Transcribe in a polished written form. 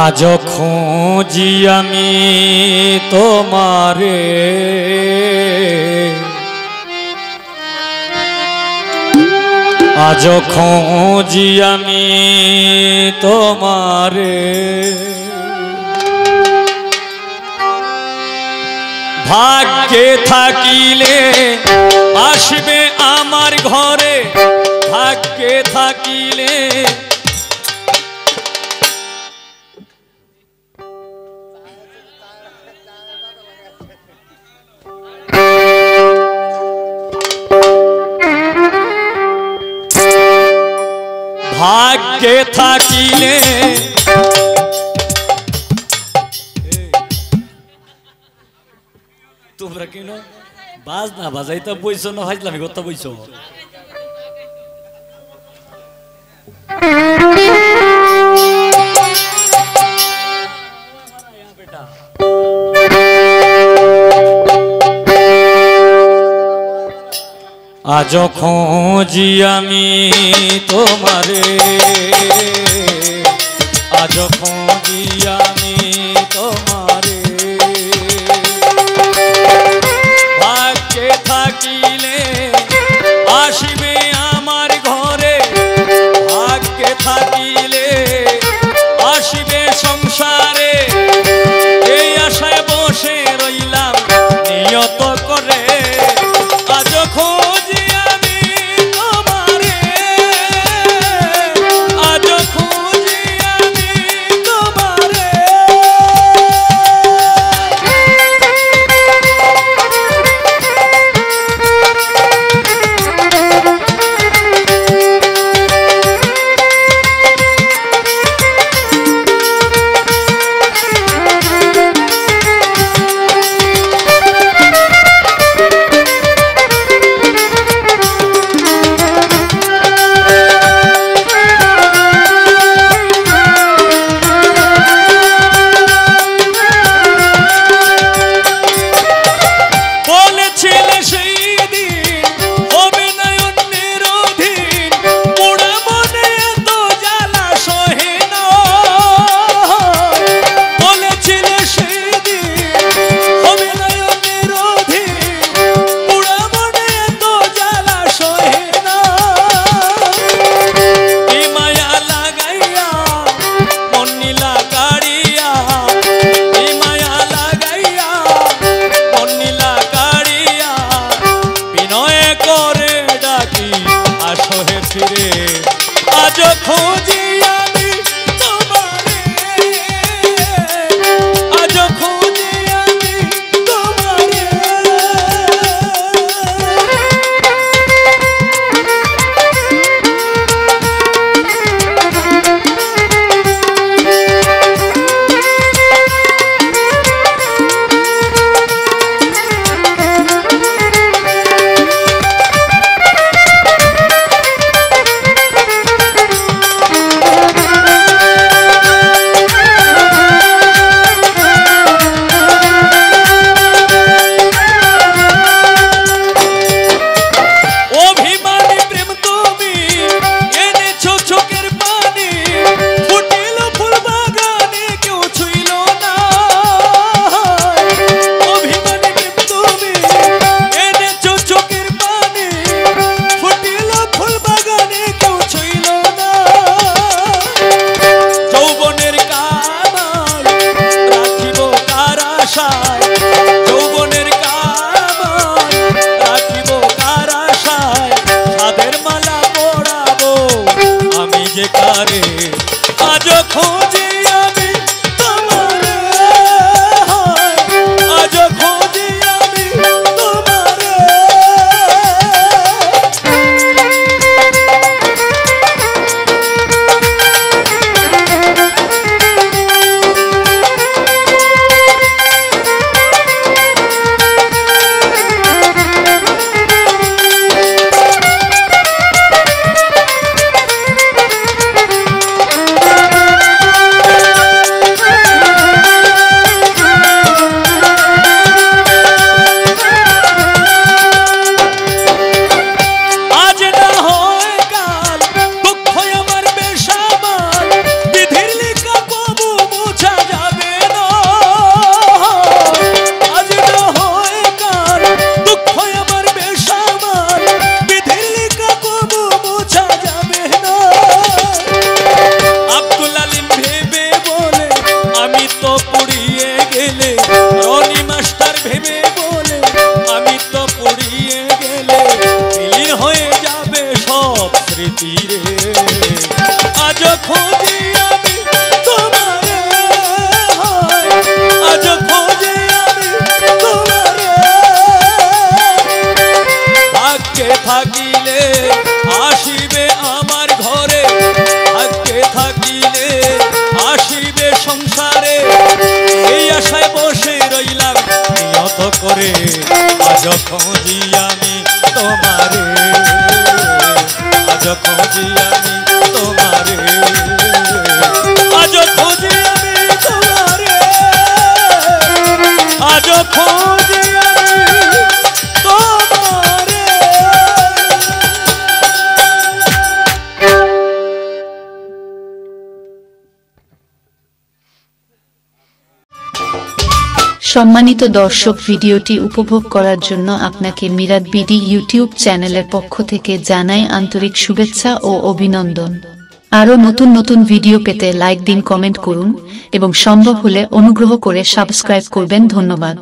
আজ খুঁজি আমি তোমারে, আজ খুঁজি আমি তোমারে, ভাগ্যে থাকিলে আসবে আমার ঘরে, ভাগ্যে থাকিলে ভাগ্যে থাকিলে তোমরা কেন বাজ না বাজাইতে বইছো না ভাজলামি করতে বইছো? আজ খুঁজি আমি তোমারে, আজ খুঁজি আমি তোমারে, ভাগ্যে থাকিলে আসবে আমার ঘরে, ভাগ্যে থাকিলে আসবে সংসারে, এই আশায় বসে রইলাম নিয়ত করে। আজ খুঁজি আমি তোমারে, আজ খুঁজি আমি তোমারে, তোমারে এই আশায় বসে রইলাম নিয়ত করে আজ খুঁজি আমি তোমারে আজ খুঁজি আমি তোমারে আজ খুঁজি আমি তোমারে আজ খুঁজি আমি তোমারে। সম্মানিত দর্শক, ভিডিওটি উপভোগ করার জন্য আপনাকে মিরাত বিডি ইউটিউব চ্যানেলের পক্ষ থেকে জানাই আন্তরিক শুভেচ্ছা ও অভিনন্দন। আরও নতুন নতুন ভিডিও পেতে লাইক দিন, কমেন্ট করুন এবং সম্ভব হলে অনুগ্রহ করে সাবস্ক্রাইব করবেন। ধন্যবাদ।